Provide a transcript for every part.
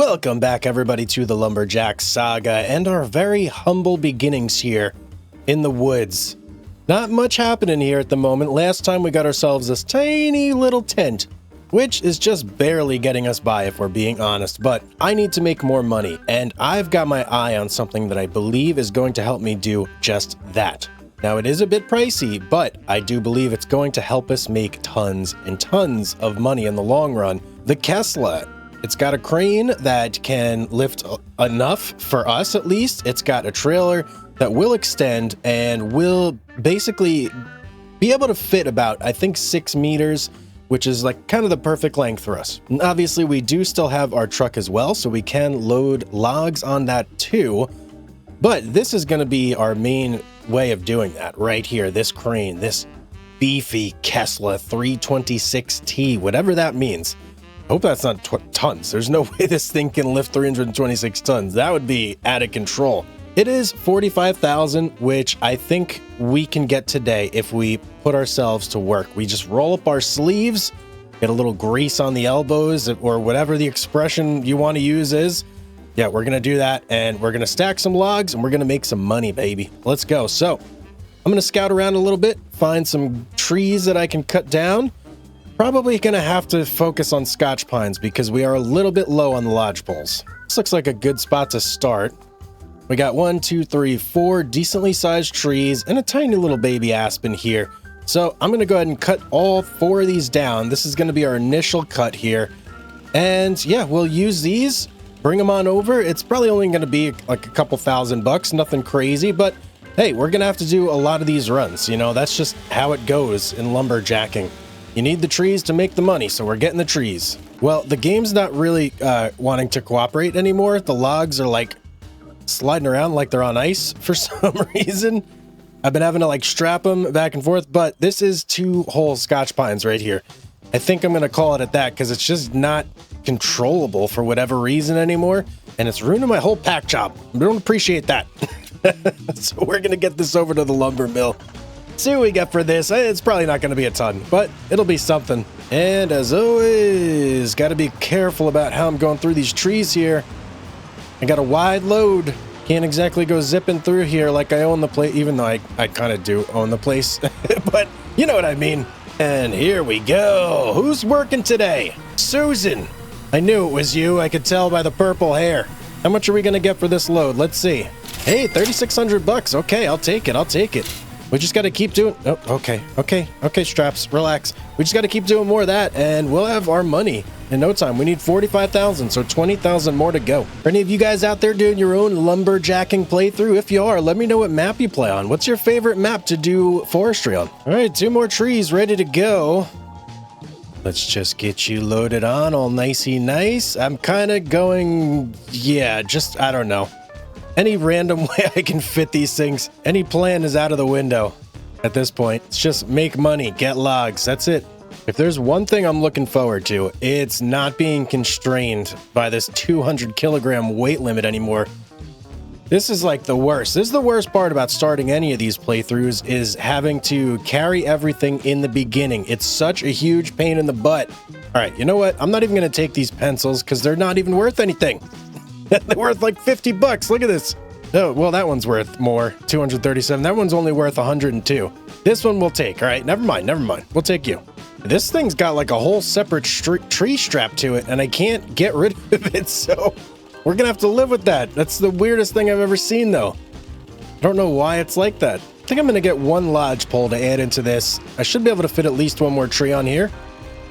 Welcome back, everybody, to the Lumberjack saga and our very humble beginnings here in the woods. Not much happening here at the moment. Last time we got ourselves this tiny little tent, which is just barely getting us by if we're being honest, but I need to make more money, and I've got my eye on something that I believe is going to help me do just that. Now, it is a bit pricey, but I do believe it's going to help us make tons and tons of money in the long run. The Cancela. It's got a crane that can lift enough for us, at least. It's got a trailer that will extend and will basically be able to fit about, I think, 6 meters, which is like kind of the perfect length for us. And obviously, we do still have our truck as well, so we can load logs on that too. But this is going to be our main way of doing that right here. This crane, this beefy Cancela 326T, whatever that means. I hope that's not tons. There's no way this thing can lift 326 tons. That would be out of control. It is 45,000, which I think we can get today if we put ourselves to work. We just roll up our sleeves, get a little grease on the elbows, or whatever the expression you want to use is. Yeah, we're going to do that, and we're going to stack some logs, and we're going to make some money, baby. Let's go. So I'm going to scout around a little bit, find some trees that I can cut down. Probably going to have to focus on Scotch pines because we are a little bit low on the lodge poles. This looks like a good spot to start. We got 1, 2, 3, 4 decently sized trees and a tiny little baby aspen here. So I'm going to go ahead and cut all 4 of these down. This is going to be our initial cut here. And yeah, we'll use these, bring them on over. It's probably only going to be like a couple $1,000, nothing crazy, but hey, we're going to have to do a lot of these runs. You know, that's just how it goes in lumberjacking. You need the trees to make the money, so we're getting the trees. Well, the game's not really wanting to cooperate anymore. The logs are like sliding around like they're on ice for some reason. I've been having to like strap them back and forth, but this is 2 whole Scotch pines right here. I think I'm going to call it at that because it's just not controllable for whatever reason anymore, and it's ruining my whole pack job. I don't appreciate that. So we're going to get this over to the lumber mill. See what we get for this. It's probably not going to be a ton, but it'll be something. And as always, got to be careful about how I'm going through these trees here. I got a wide load. Can't exactly go zipping through here like I own the place, even though I kind of do own the place. But you know what I mean. And here we go. Who's working today? Susan. I knew it was you. I could tell by the purple hair. How much are we going to get for this load? Let's see. Hey, $3,600. Okay, I'll take it. I'll take it. We just got to keep doing... Oh, okay, straps, relax. We just got to keep doing more of that, and we'll have our money in no time. We need 45,000, so 20,000 more to go. For any of you guys out there doing your own lumberjacking playthrough, if you are, let me know what map you play on. What's your favorite map to do forestry on? All right, 2 more trees ready to go. Let's just get you loaded on all nicey nice. I'm kind of going... Yeah, just... I don't know. Any random way I can fit these things, any plan is out of the window at this point. It's just make money, get logs. That's it. If there's one thing I'm looking forward to, it's not being constrained by this 200 kilogram weight limit anymore. This is like the worst. This is the worst part about starting any of these playthroughs is having to carry everything in the beginning. It's such a huge pain in the butt. All right, you know what? I'm not even going to take these pencils because they're not even worth anything. They're worth like $50. Look at this. Oh, well, that one's worth more. 237. That one's only worth 102. This one we'll take. All right, never mind. We'll take you. This thing's got like a whole separate tree strap to it, and I can't get rid of it, so we're gonna have to live with that. That's the weirdest thing I've ever seen, though. I don't know why it's like that. I think I'm gonna get 1 lodge pole to add into this. I should be able to fit at least 1 more tree on here.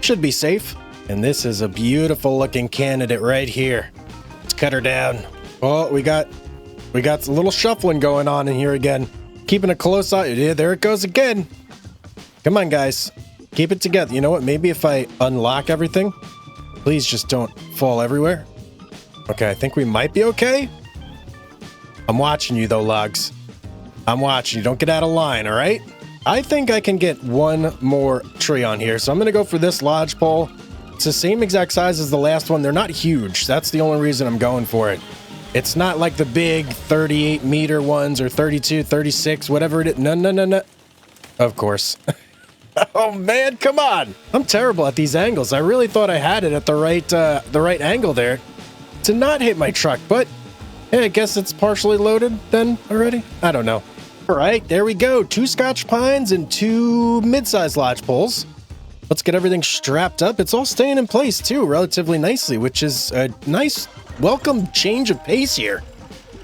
Should be safe. And this is a beautiful looking candidate right here. Cut her down. Oh, we got a little shuffling going on in here again. Keeping a close eye. Yeah, there it goes again. Come on, guys. Keep it together. You know what? Maybe if I unlock everything, please just don't fall everywhere. Okay, I think we might be okay. I'm watching you, though, logs. I'm watching you. Don't get out of line, all right? I think I can get 1 more tree on here, so I'm going to go for this lodge pole. It's the same exact size as the last one. They're not huge. That's the only reason I'm going for it. It's not like the big 38 meter ones or 32, 36, whatever it is. No. Of course. Oh man, come on. I'm terrible at these angles. I really thought I had it at the right angle there. to not hit my truck, but hey, I guess it's partially loaded then already. I don't know. All right, there we go. 2 Scotch pines and 2 mid-sized lodge poles. Let's get everything strapped up. It's all staying in place too, relatively nicely, which is a nice welcome change of pace here.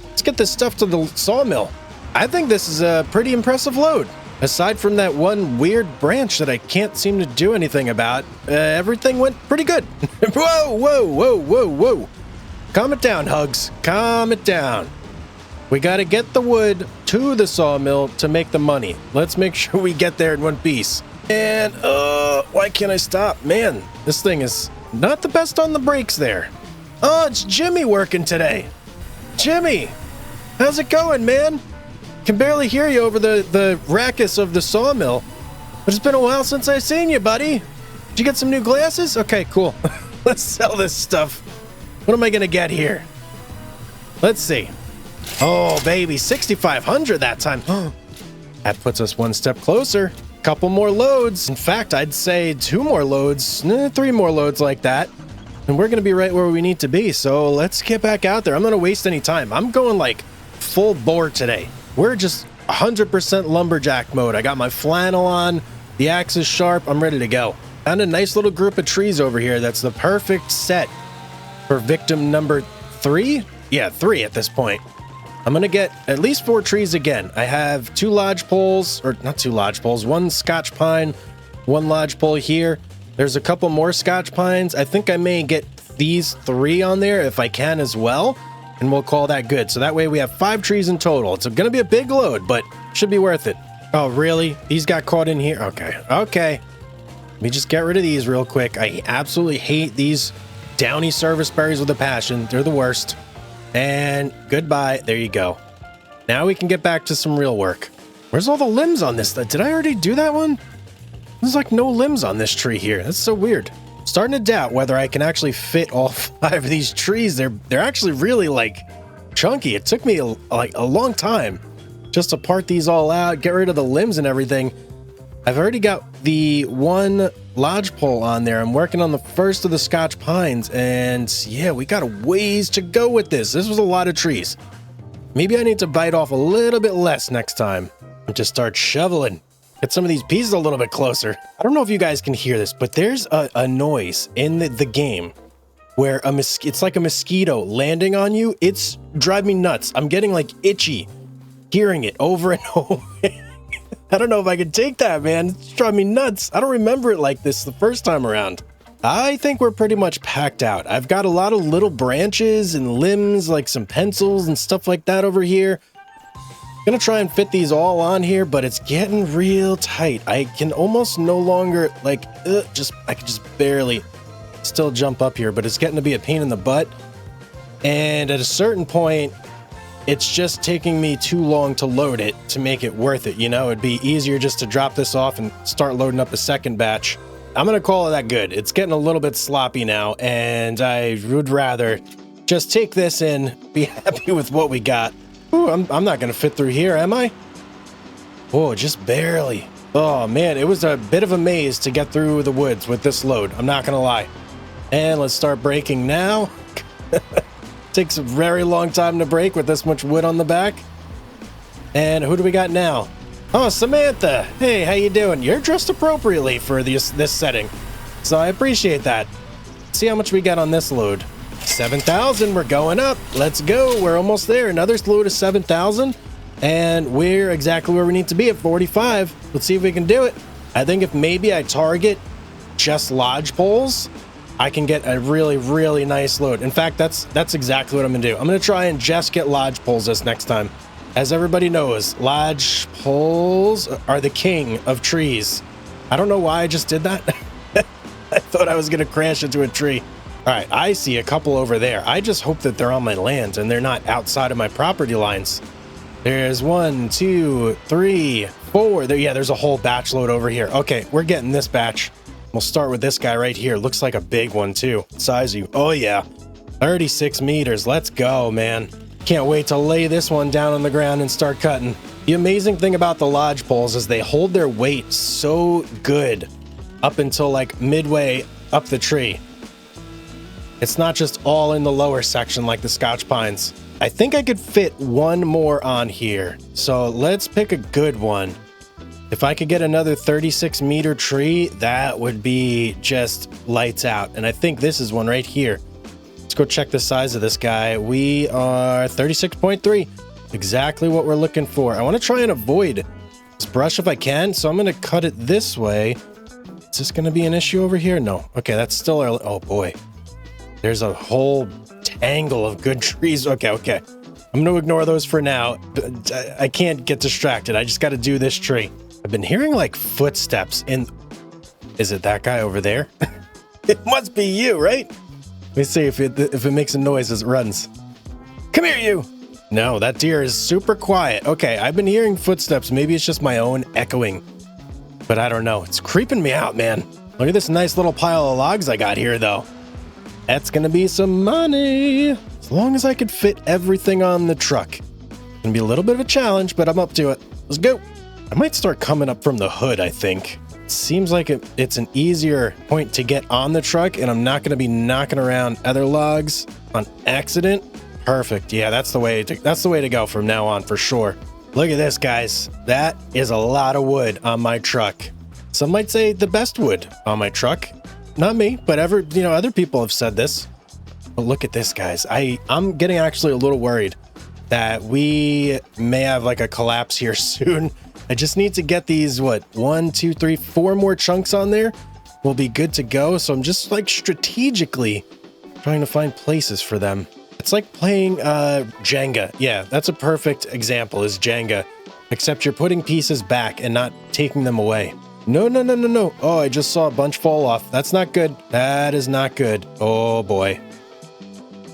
Let's get this stuff to the sawmill. I think this is a pretty impressive load. Aside from that one weird branch that I can't seem to do anything about, everything went pretty good. Whoa, whoa, whoa, whoa, whoa. Calm it down, Hugz. Calm it down. We got to get the wood to the sawmill to make the money. Let's make sure we get there in one piece. And, why can't I stop? Man, this thing is not the best on the brakes there. Oh, it's Jimmy working today. Jimmy, how's it going, man? Can barely hear you over the raucous of the sawmill. But it's been a while since I've seen you, buddy. Did you get some new glasses? Okay, cool. Let's sell this stuff. What am I going to get here? Let's see. Oh, baby, 6,500 that time. That puts us one step closer. Couple more loads. In fact, I'd say 2 more loads, 3 more loads like that. And we're going to be right where we need to be. So let's get back out there. I'm not going to waste any time. I'm going like full bore today. We're just 100% lumberjack mode. I got my flannel on. The axe is sharp. I'm ready to go. Found a nice little group of trees over here. That's the perfect set for victim number 3. Yeah, 3 at this point. I'm going to get at least 4 trees again. I have 2 lodge poles, or not 2 lodge poles, 1 Scotch pine, 1 lodge pole here. There's a couple more Scotch pines. I think I may get these 3 on there if I can as well, and we'll call that good. So that way we have 5 trees in total. It's going to be a big load, but should be worth it. Oh, really? These got caught in here? Okay. Okay. Let me just get rid of these real quick. I absolutely hate these downy service berries with a passion. They're the worst. And goodbye. There you go. Now we can get back to some real work. Where's all the limbs on this? Did I already do that one? There's like no limbs on this tree here. That's so weird. Starting to doubt whether I can actually fit all 5 of these trees. They're actually really like chunky. It took me a long time just to part these all out, get rid of the limbs and everything. I've already got the 1 lodge pole on there. I'm working on the first of the Scotch pines, and yeah, we got a ways to go with this. This was a lot of trees. Maybe I need to bite off a little bit less next time and just start shoveling. Get some of these pieces a little bit closer. I don't know if you guys can hear this, but there's a noise in the game where it's like a mosquito landing on you. It's driving me nuts. I'm getting like itchy hearing it over and over. I don't know if I can take that, man. It's driving me nuts. I don't remember it like this the first time around. I think we're pretty much packed out. I've got a lot of little branches and limbs, like some pencils and stuff like that over here. Gonna try and fit these all on here, but it's getting real tight. I can almost no longer, like, I can just barely still jump up here, but it's getting to be a pain in the butt. And at a certain point, it's just taking me too long to load it to make it worth it, you know? It'd be easier just to drop this off and start loading up a second batch. I'm gonna call it that good. It's getting a little bit sloppy now, and I would rather just take this in, be happy with what we got. Ooh, I'm not gonna fit through here, am I? Oh, just barely. Oh man, it was a bit of a maze to get through the woods with this load. I'm not gonna lie. And let's start braking now. Takes a very long time to brake with this much wood on the back. And who do we got now? Oh, Samantha. Hey, how you doing? You're dressed appropriately for this setting, so I appreciate that. Let's see how much we got on this load. 7,000. We're going up. Let's go. We're almost there. Another load of 7,000, and we're exactly where we need to be at 45. Let's see if we can do it. I think if maybe I target just lodge poles, I can get a really, really nice load. In fact, that's exactly what I'm gonna do. I'm gonna try and just get lodge poles this next time. As everybody knows, lodge poles are the king of trees. I don't know why I just did that. I thought I was gonna crash into a tree. All right, I see a couple over there. I just hope that they're on my land and they're not outside of my property lines. There's 1, 2, 3, 4. There, yeah, there's a whole batch load over here. Okay, we're getting this batch. We'll start with this guy right here. Looks like a big one too. Size you. Oh yeah, 36 meters. Let's go, man. Can't wait to lay this one down on the ground and start cutting. The amazing thing about the lodge poles is they hold their weight so good up until like midway up the tree. It's not just all in the lower section like the Scotch pines. I think I could fit one more on here. So let's pick a good one. If I could get another 36-meter tree, that would be just lights out. And I think this is one right here. Let's go check the size of this guy. We are 36.3. Exactly what we're looking for. I want to try and avoid this brush if I can. So I'm going to cut it this way. Is this going to be an issue over here? No. Okay, that's still our... Oh, boy. There's a whole tangle of good trees. Okay. I'm going to ignore those for now. I can't get distracted. I just got to do this tree. I've been hearing like footsteps in... Is it that guy over there? It must be you, right? Let me see if it makes a noise as it runs. Come here, you! No, that deer is super quiet. Okay, I've been hearing footsteps. Maybe it's just my own echoing. But I don't know. It's creeping me out, man. Look at this nice little pile of logs I got here, though. That's gonna be some money. As long as I could fit everything on the truck. It's gonna be a little bit of a challenge, but I'm up to it. Let's go. I might start coming up from the hood, I think. It seems like it's an easier point to get on the truck, and I'm not gonna be knocking around other logs on accident. Perfect. Yeah, that's the way to go from now on for sure. Look at this, guys. That is a lot of wood on my truck. Some might say the best wood on my truck. Not me, but other people have said this. But look at this, guys. I'm getting actually a little worried that we may have like a collapse here soon. I just need to get these, 1, 2, 3, 4 more chunks on there. We'll be good to go. So I'm just like strategically trying to find places for them. It's like playing Jenga. Yeah, that's a perfect example is Jenga. Except you're putting pieces back and not taking them away. No. Oh, I just saw a bunch fall off. That's not good. That is not good. Oh, boy.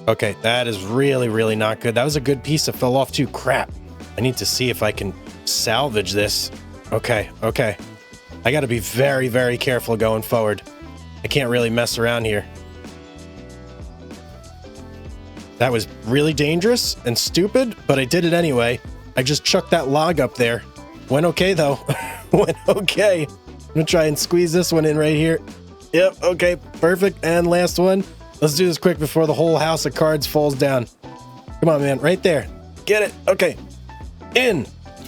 Okay, that is really, really not good. That was a good piece that fell off too. Crap. I need to see if I can salvage this. Okay. I got to be very, very careful going forward. I can't really mess around here. That was really dangerous and stupid, but I did it anyway. I just chucked that log up there. Went okay, though. Went okay. I'm gonna try and squeeze this one in right here. Yep, okay, perfect. And last one. Let's do this quick before the whole house of cards falls down. Come on, man, right there. Get it. Okay. In.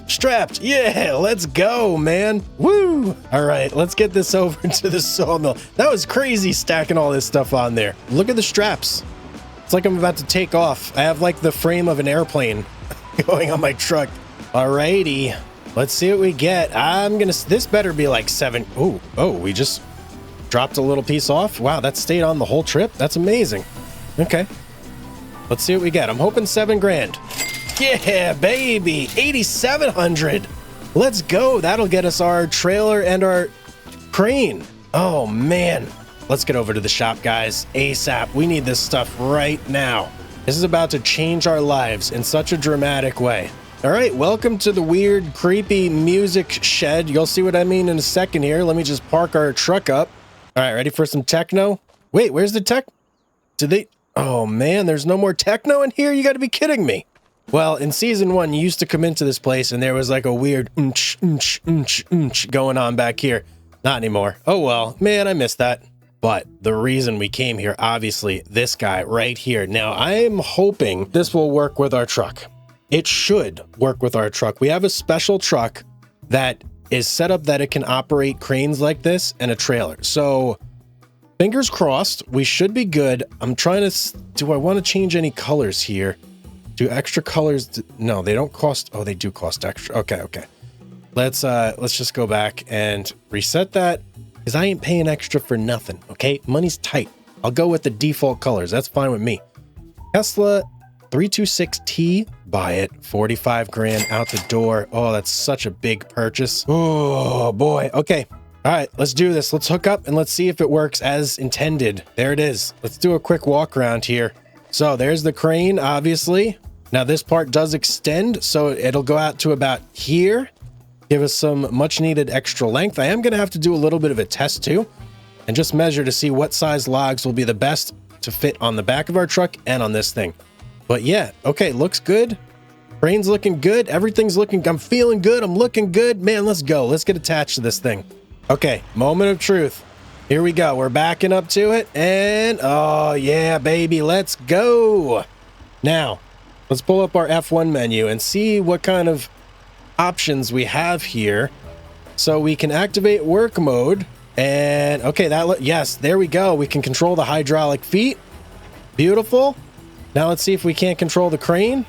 Strapped. Yeah, let's go, man. Woo. All right, let's get this over to the sawmill. That was crazy stacking all this stuff on there. Look at the straps. It's like I'm about to take off. I have like the frame of an airplane going on my truck. Alrighty. Let's see what we get. This better be like 7. Oh, we just dropped a little piece off. Wow, that stayed on the whole trip. That's amazing. Okay. Let's see what we get. I'm hoping 7 grand. Yeah, baby. 8,700. Let's go. That'll get us our trailer and our crane. Oh, man. Let's get over to the shop, guys. ASAP. We need this stuff right now. This is about to change our lives in such a dramatic way. All right, welcome to the weird, creepy music shed. You'll see what I mean in a second here. Let me just park our truck up. All right, ready for some techno? Wait, where's the tech? Oh man, there's no more techno in here? You gotta be kidding me. Well, in season 1, you used to come into this place and there was like a weird going on back here. Not anymore. Oh well, man, I missed that. But the reason we came here, obviously, this guy right here. Now, I'm hoping this will work with our truck. It should work with our truck. We have a special truck that is set up that it can operate cranes like this and a trailer. So fingers crossed, we should be good. I'm trying to, do I want to change any colors here? Do extra colors, no, they don't cost, oh, they do cost extra. Okay. Let's just go back and reset that because I ain't paying extra for nothing, okay? Money's tight. I'll go with the default colors. That's fine with me. Tesla 326T, buy it. 45 grand out the door. Oh, that's such a big purchase. Oh boy. Okay. All right, let's do this. Let's hook up and let's see if it works as intended. There it is. Let's do a quick walk around here. So there's the crane, obviously. Now this part does extend, so it'll go out to about here. Give us some much needed extra length. I am going to have to do a little bit of a test too and just measure to see what size logs will be the best to fit on the back of our truck and on this thing. But yeah, okay, looks good. Brain's looking good. Everything's looking, I'm feeling good. I'm looking good. Man, let's go. Let's get attached to this thing. Okay, moment of truth. Here we go. We're backing up to it. And, oh, yeah, baby. Let's go. Now, let's pull up our F1 menu and see what kind of options we have here. So we can activate work mode. And, okay, yes, there we go. We can control the hydraulic feet. Beautiful. Now let's see if we can't control the crane.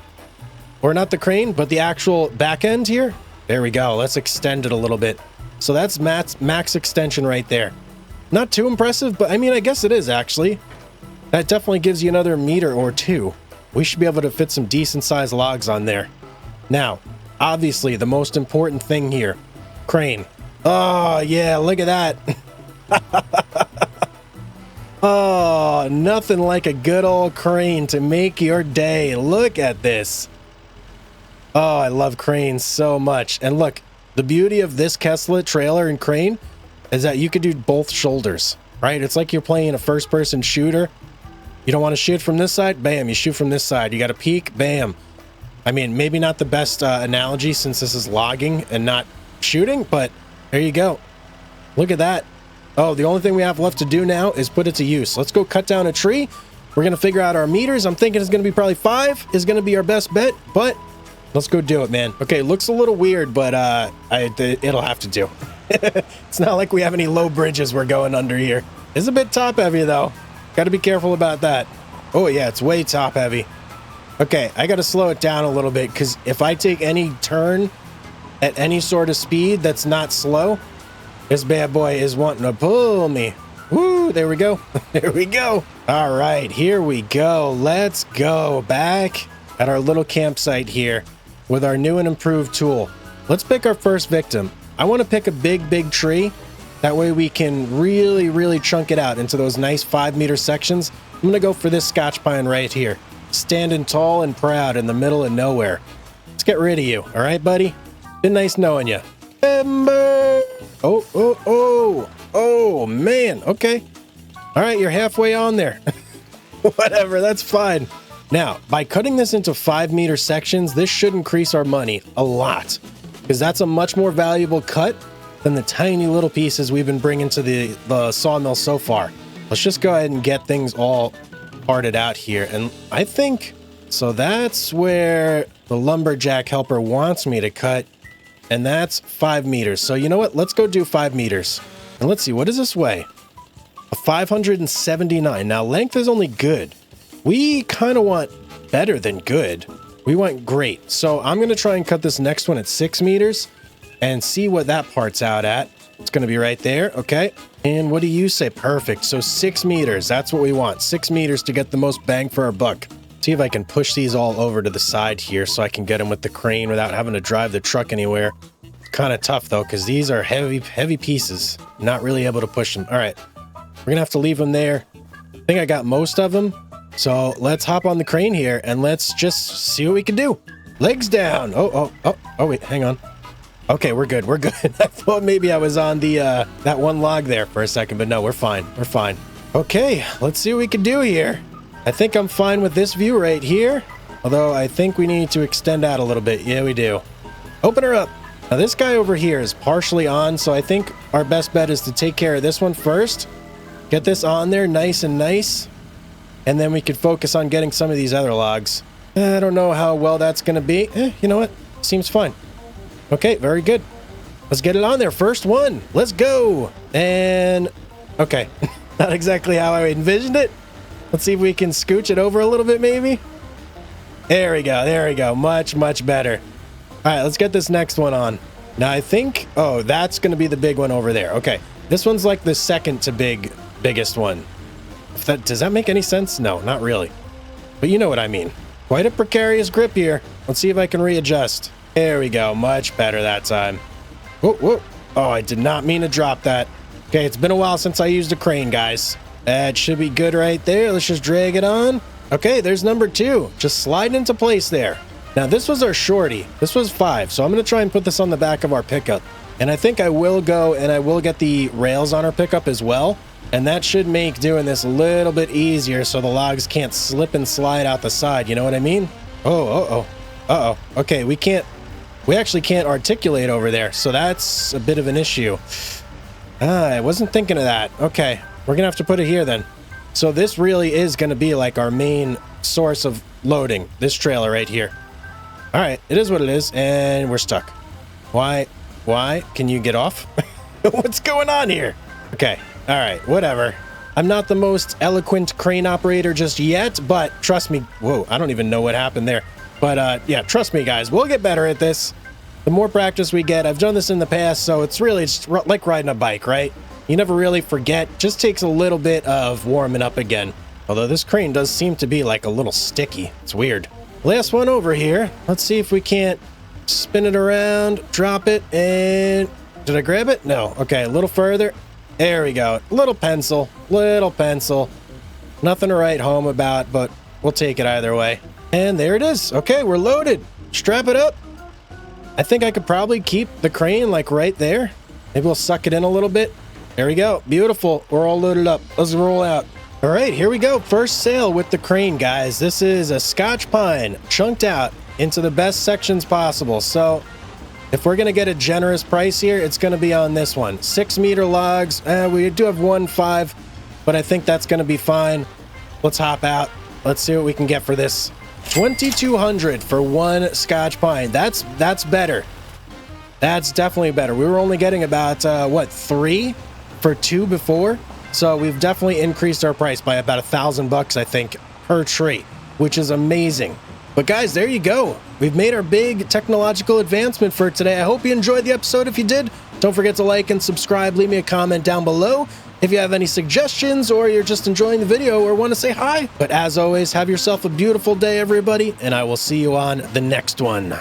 Or not the crane, but the actual back end here. There we go. Let's extend it a little bit. So that's max extension right there. Not too impressive, but I mean, I guess it is actually. That definitely gives you another meter or two. We should be able to fit some decent sized logs on there. Now, obviously, the most important thing here, crane. Oh, yeah, look at that. Oh, nothing like a good old crane to make your day. Look at this. Oh, I love cranes so much. And look, the beauty of this Cancela trailer and crane is that you could do both shoulders, right? It's like you're playing a first-person shooter. You don't want to shoot from this side? Bam, you shoot from this side. You got a peek? Bam. I mean, maybe not the best analogy since this is logging and not shooting, but there you go. Look at that. Oh, the only thing we have left to do now is put it to use. Let's go cut down a tree. We're going to figure out our meters. I'm thinking it's going to be probably 5 is going to be our best bet, but let's go do it, man. Okay, looks a little weird, but it'll have to do. It's not like we have any low bridges we're going under here. It's a bit top heavy, though. Got to be careful about that. Oh, yeah, it's way top heavy. Okay, I got to slow it down a little bit because if I take any turn at any sort of speed that's not slow, this bad boy is wanting to pull me. Woo, there we go. There we go. All right, here we go. Let's go back at our little campsite here with our new and improved tool. Let's pick our first victim. I want to pick a big tree. That way we can really chunk it out into those nice 5-meter sections. I'm going to go for this Scotch pine right here. Standing tall and proud in the middle of nowhere. Let's get rid of you. All right, buddy? Been nice knowing you. Timber! Oh, man. Okay. All right, you're halfway on there. Whatever, that's fine. Now, by cutting this into 5-meter sections, this should increase our money a lot. Because that's a much more valuable cut than the tiny little pieces we've been bringing to the sawmill so far. Let's just go ahead and get things all parted out here. And I think, so that's where the lumberjack helper wants me to cut. And that's 5 meters. So you know what? Let's go do 5 meters. And let's see, what does this weigh? A 579. Now, length is only good. We kind of want better than good. We want great. So I'm going to try and cut this next one at 6 meters and see what that part's out at. It's going to be right there. Okay. And what do you say? Perfect. So 6 meters. That's what we want. 6 meters to get the most bang for our buck. See if I can push these all over to the side here so I can get them with the crane without having to drive the truck anywhere. It's kind of tough though, because these are heavy pieces. Not really able to push them. All right. We're going to have to leave them there. I think I got most of them. So let's hop on the crane here and let's just see what we can do. Legs down. Oh, wait, hang on. Okay, we're good. We're good. I thought maybe I was on the that one log there for a second, but no, we're fine. We're fine. Okay, let's see what we can do here. I think I'm fine with this view right here. Although I think we need to extend out a little bit. Yeah, we do. Open her up. Now this guy over here is partially on, so I think our best bet is to take care of this one first. Get this on there nice and nice. And then we could focus on getting some of these other logs. I don't know how well that's going to be. You know what? Seems fine. Okay, very good. Let's get it on there. First one. Let's go. And, okay. Not exactly how I envisioned it. Let's see if we can scooch it over a little bit, maybe. There we go. There we go. Much better. All right, let's get this next one on. Now, I think, oh, that's going to be the big one over there. Okay. This one's like the second to biggest one. Does that make any sense? No, not really. But you know what I mean. Quite a precarious grip here. Let's see if I can readjust. There we go. Much better that time. Whoa. Oh, I did not mean to drop that. Okay, it's been a while since I used a crane, guys. That should be good right there. Let's just drag it on. Okay, there's number 2. Just slide into place there. Now, this was our shorty. This was 5, so I'm going to try and put this on the back of our pickup. And I think I will go and I will get the rails on our pickup as well. And that should make doing this a little bit easier so the logs can't slip and slide out the side. You know what I mean? Uh-oh. Okay, we actually can't articulate over there. So that's a bit of an issue. I wasn't thinking of that. Okay, we're gonna have to put it here then. So this really is gonna be like our main source of loading, this trailer right here. All right, it is what it is, and we're stuck. Why? Can you get off? What's going on here? Okay, all right, whatever. I'm not the most eloquent crane operator just yet, but trust me. Whoa, I don't even know what happened there. But yeah, trust me, guys, we'll get better at this. The more practice we get, I've done this in the past, so it's really just like riding a bike, right? You never really forget. Just takes a little bit of warming up again. Although this crane does seem to be like a little sticky. It's weird. Last one over here. Let's see if we can't spin it around, drop it, and... Did I grab it? No. Okay, a little further. There we go. Little pencil. Nothing to write home about, but we'll take it either way. And there it is. Okay, we're loaded. Strap it up. I think I could probably keep the crane like right there. Maybe we'll suck it in a little bit. There we go. Beautiful. We're all loaded up. Let's roll out. All right, here we go. First sale with the crane, guys. This is a Scotch pine chunked out into the best sections possible. So if we're going to get a generous price here, it's going to be on this one. 6-meter logs. We do have 1.5, but I think that's going to be fine. Let's hop out. Let's see what we can get for this. $2,200 for one Scotch pine. That's better. That's definitely better. We were only getting about, what, 3 for 2 before? So we've definitely increased our price by about $1,000, I think, per tree, which is amazing. But guys, there you go. We've made our big technological advancement for today. I hope you enjoyed the episode. If you did, don't forget to like and subscribe. Leave me a comment down below if you have any suggestions or you're just enjoying the video or want to say hi. But as always, have yourself a beautiful day, everybody, and I will see you on the next one.